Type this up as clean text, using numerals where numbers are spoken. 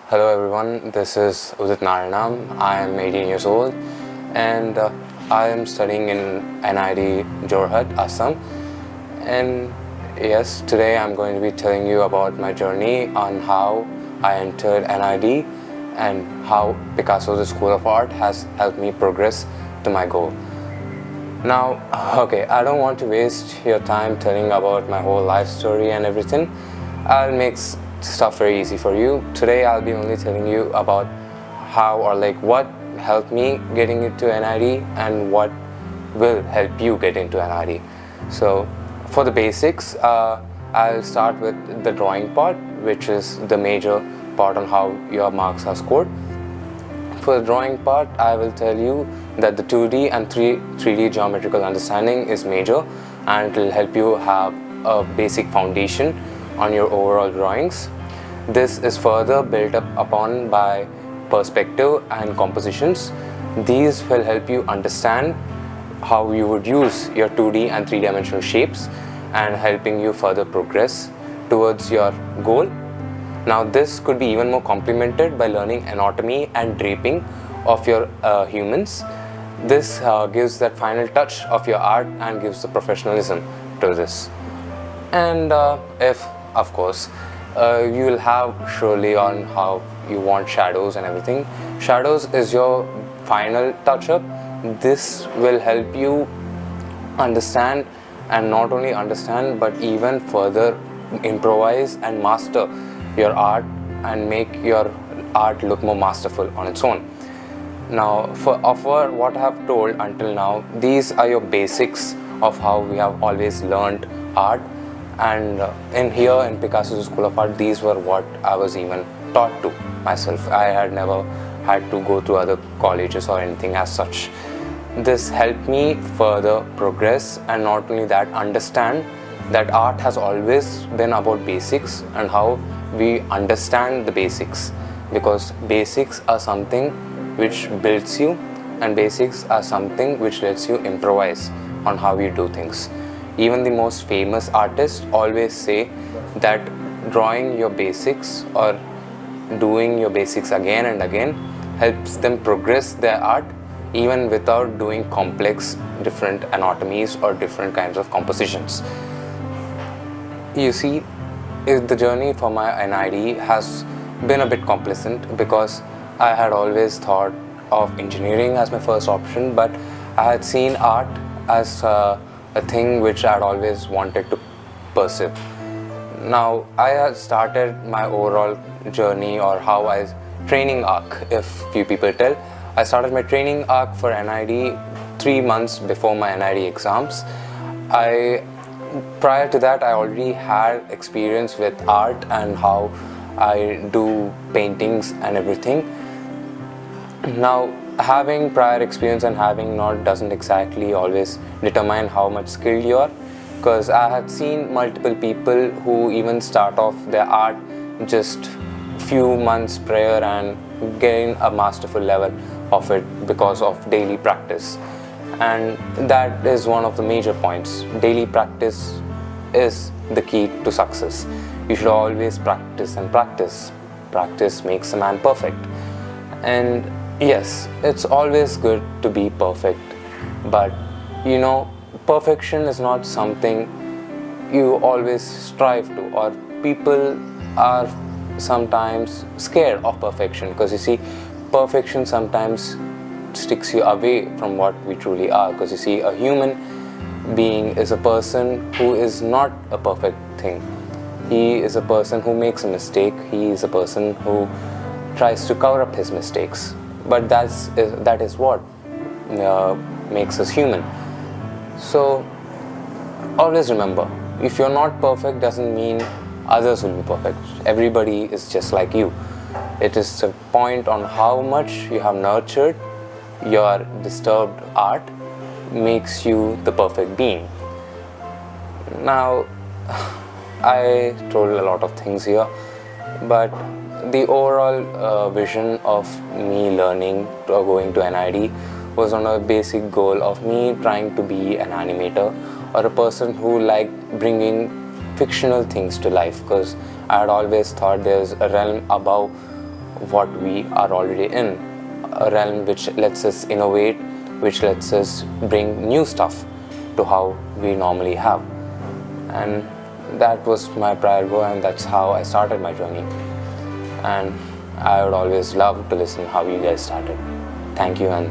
Hello everyone, this is Udit Naranam. I am 18 years old and I am studying in NID Jorhat, Assam. And yes, today I'm going to be telling you about my journey on how I entered NID and how Picasso, the School of Art, has helped me progress to my goal. Now, okay, I don't want to waste your time telling about my whole life story and everything. I'll make stuff very easy for you. Today I'll be only telling you about how or what helped me getting into NID and what will help you get into NID. So for the basics, I'll start with the drawing part, which is the major part on how your marks are scored. For the drawing part, I will tell you that the 2D and 3D geometrical understanding is major, and it will help you have a basic foundation on your overall drawings. This is further built up upon by perspective and compositions. These will help you understand how you would use your 2D and 3-dimensional shapes and helping you further progress towards your goal. Now this could be even more complemented by learning anatomy and draping of your humans. This gives that final touch of your art and gives the professionalism to this. And if, of course, you will have surely on how you want shadows and everything. Shadows is your final touch-up. This will help you understand, and not only understand but even further improvise and master your art and make your art look more masterful on its own. Now for what I have told until now, these are your basics of how we have always learned art, and in Picasso's School of Art, these were what I was even taught to myself. I had never had to go to other colleges or anything as such. This helped me further progress, and not only that, understand that art has always been about basics and how we understand the basics, because basics are something which builds you and basics are something which lets you improvise on how you do things. Even the most famous artists always say that drawing your basics or doing your basics again and again helps them progress their art even without doing complex different anatomies or different kinds of compositions. You see, the journey for my NID has been a bit complacent because I had always thought of engineering as my first option, but I had seen art as a thing which I had always wanted to pursue. Now I had started my overall journey, or how I training arc, if few people tell. I started my training arc for NID 3 months before my NID exams. Prior to that, I already had experience with art and how I do paintings and everything. Now, having prior experience and having not doesn't exactly always determine how much skilled you are, because I had seen multiple people who even start off their art just few months prior and gain a masterful level of it because of daily practice. And that is one of the major points. Daily practice is the key to success. You should always practice and practice. Practice makes a man perfect. And yes, it's always good to be perfect, but perfection is not something you always strive to, or people are sometimes scared of perfection, because you see, perfection sometimes sticks you away from what we truly are. Because you see, a human being is a person who is not a perfect thing. He is a person who makes a mistake. He is a person who tries to cover up his mistakes. But that is what makes us human. So always remember, if you're not perfect doesn't mean others will be perfect. Everybody is just like you. It is a point on how much you have nurtured your disturbed art makes you the perfect being. Now, I told a lot of things here, but the overall vision of me learning or going to NID was on a basic goal of me trying to be an animator or a person who liked bringing fictional things to life, because I had always thought there's a realm above what we are already in, a realm which lets us innovate, which lets us bring new stuff to how we normally have. And that was my prior goal, and that's how I started my journey. And I would always love to listen how you guys started. Thank you, and